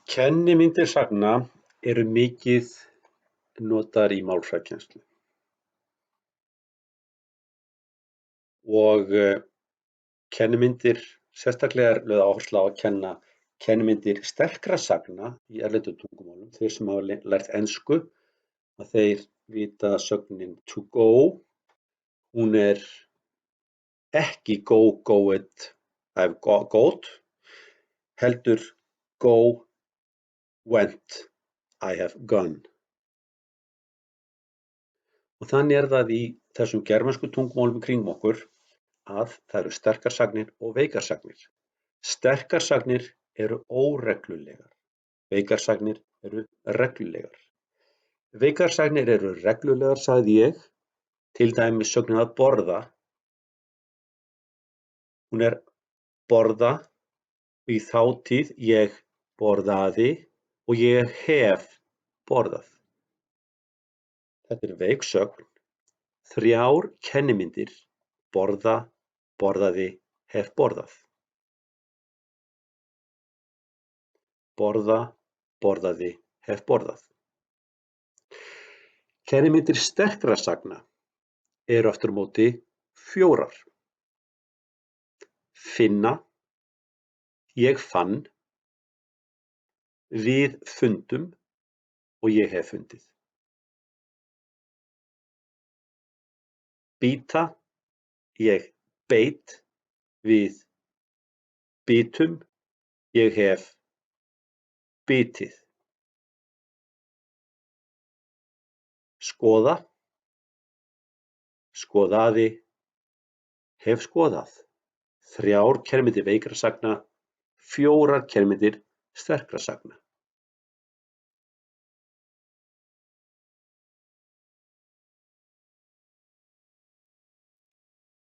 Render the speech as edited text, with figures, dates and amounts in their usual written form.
Kennimyndir sagna eru mikið notaðar í málfræðikennslu og kennimyndir, sérstaklega er lögð áhersla á að kenna kennimyndir sterkra sagna í erlendum tungumálum. Þeir sem hafa lært ensku, að þeir vita sögnin to go, hún er ekki go, goeth, I've got, heldur go, went, I have gone. Og þannig er það í þessum germansku tungumálum í kringum okkur að það eru sterkar sagnir og veikar sagnir. Sterkar sagnir eru óreglulegar. Veikar sagnir eru reglulegar. Veikar sagnir eru reglulegar, sagði ég, til dæmis sögnin að borða. Hún er borða, í þátíð ég borðaði og ég hef borðað. Þetta er veik sögn. 3 kennimyndir, borða, borðaði, hef borðað. Borða, borðaði, hef borðað. Kennimyndir sterkra sagna eru aftur á móti 4. Finna, ég fann, við fundum og ég hef fundið. Bíta, ég beit, við bitum, ég hef bitið. Skoða, skoðaði, hef skoðað. 3 kennimyndir veikra sagna, 4 kennimyndir sterkra sagna.